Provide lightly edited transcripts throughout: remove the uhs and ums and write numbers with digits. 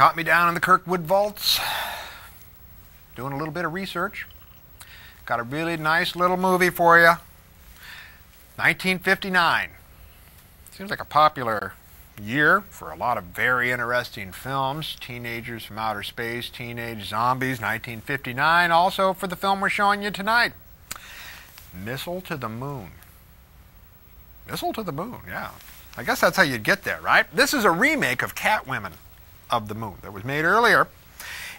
Caught me down in the Kirkwood vaults, doing a little bit of research. Got a really nice little movie for you. 1959. Seems like a popular year for a lot of very interesting films. Teenagers from Outer Space, Teenage Zombies, 1959. Also for the film we're showing you tonight, Missile to the Moon. Missile to the Moon, yeah. I guess that's how you'd get there, right? This is a remake of Catwomen of the Moon that was made earlier.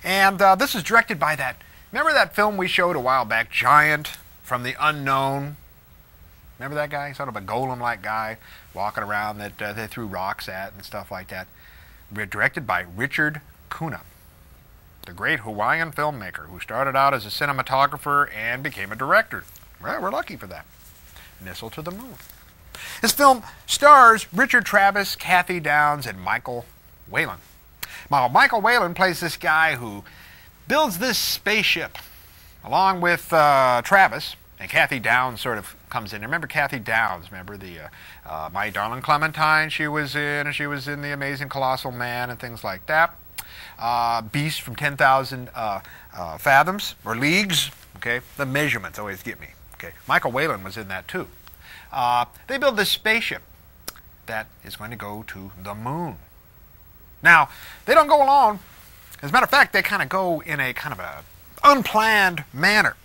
And this is directed by that, remember that film we showed a while back, Giant from the Unknown? Remember that guy? Sort of a golem-like guy walking around that they threw rocks at and stuff like that. Directed by Richard Cunha, the great Hawaiian filmmaker who started out as a cinematographer and became a director. Well, we're lucky for that. Missile to the Moon. This film stars Richard Travis, Kathy Downs, and Michael Whalen. Now, Michael Whalen plays this guy who builds this spaceship along with Travis, and Kathy Downs sort of comes in. Remember Kathy Downs? Remember the My Darling Clementine she was in, and she was in The Amazing Colossal Man and things like that. Beast from 10,000 Fathoms, or Leagues. Okay, the measurements always get me. Okay, Michael Whalen was in that too. They build this spaceship that is going to go to the moon. Now, they don't go alone. As a matter of fact, they kind of go in a kind of a unplanned manner.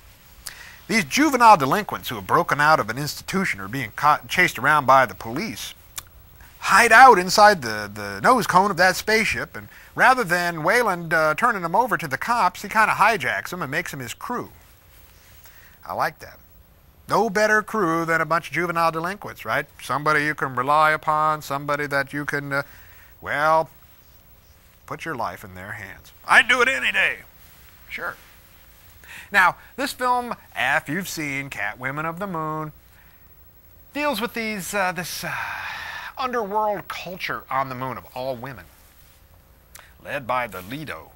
These juvenile delinquents who have broken out of an institution or being caught and chased around by the police hide out inside the nose cone of that spaceship, and rather than Wayland turning them over to the cops, he kind of hijacks them and makes them his crew. I like that. No better crew than a bunch of juvenile delinquents, right? Somebody you can rely upon, somebody that you can, well, put your life in their hands. I'd do it any day. Sure. Now, this film, if you've seen Catwomen of the Moon, deals with this underworld culture on the moon of all women, led by the Lido.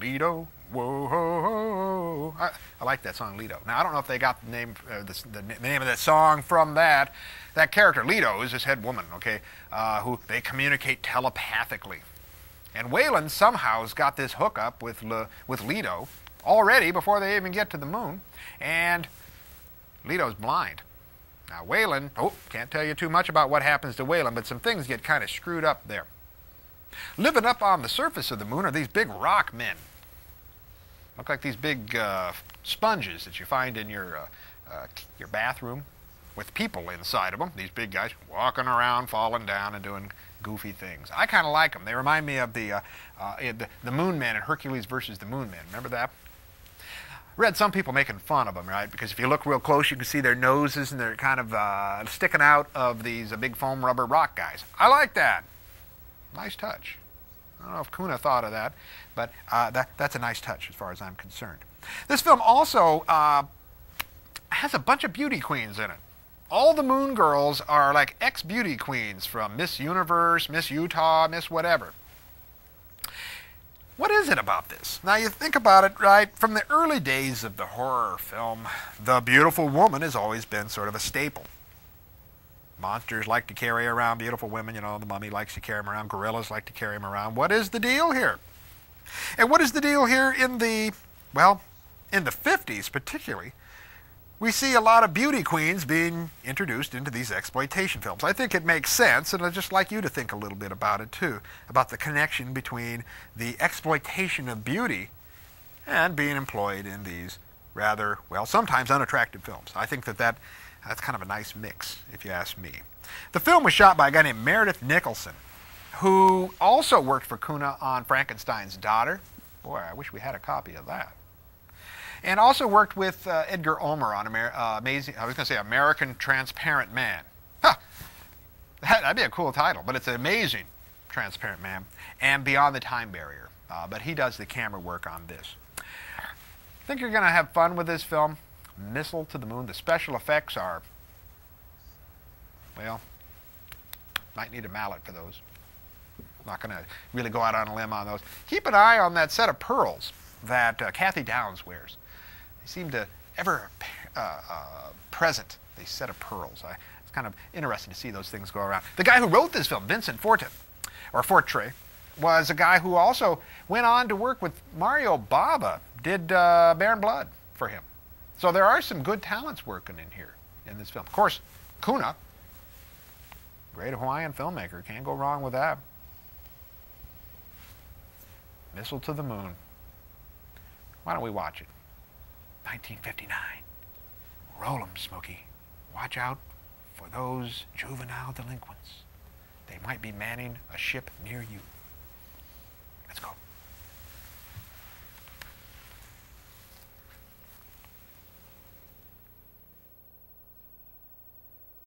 Lido, whoa, ho, ho. I like that song, Lido. Now, I don't know if they got the name, the name of that song from that. That character, Lido, is this head woman, okay, who they communicate telepathically. And Wayland somehow has got this hookup with Lido already before they even get to the moon, and Lido's blind. Now Wayland, can't tell you too much about what happens to Wayland, but some things get kind of screwed up there. Living up on the surface of the moon are these big rock men. Look like these big sponges that you find in your bathroom with people inside of them. These big guys walking around, falling down, and doing goofy things. I kind of like them. They remind me of the Moon Men in Hercules versus the Moon Men. Remember that? Read some people making fun of them, right? Because if you look real close, you can see their noses and they're kind of sticking out of these big foam rubber rock guys. I like that. Nice touch. I don't know if Cunha thought of that, but that's a nice touch as far as I'm concerned. This film also has a bunch of beauty queens in it. All the moon girls are like ex-beauty queens from Miss Universe, Miss Utah, Miss whatever. What is it about this? Now you think about it, right? From the early days of the horror film, the beautiful woman has always been sort of a staple. Monsters like to carry around beautiful women. You know, the mummy likes to carry them around. Gorillas like to carry them around. What is the deal here? And what is the deal here in the 50s particularly? We see a lot of beauty queens being introduced into these exploitation films. I think it makes sense, and I'd just like you to think a little bit about it too, about the connection between the exploitation of beauty and being employed in these rather, well, sometimes unattractive films. I think that's kind of a nice mix, if you ask me. The film was shot by a guy named Meredith Nicholson, who also worked for Cunha on Frankenstein's Daughter. Boy, I wish we had a copy of that. And also worked with Edgar Ulmer on American Transparent Man. Huh. That'd be a cool title, but it's an amazing Transparent Man. And Beyond the Time Barrier. But he does the camera work on this. I think you're going to have fun with this film. Missile to the Moon. The special effects are, well, might need a mallet for those. Not going to really go out on a limb on those. Keep an eye on that set of pearls that Kathy Downs wears. They seem to ever present, these set of pearls. It's kind of interesting to see those things go around. The guy who wrote this film, Vincent Fortin, or Fortre, was a guy who also went on to work with Mario Bava, did Baron Blood for him. So there are some good talents working in here in this film. Of course, Cunha, great Hawaiian filmmaker, can't go wrong with that. Missile to the Moon. Why don't we watch it? 1959. Roll 'em, Smokey. Watch out for those juvenile delinquents. They might be manning a ship near you. Let's go.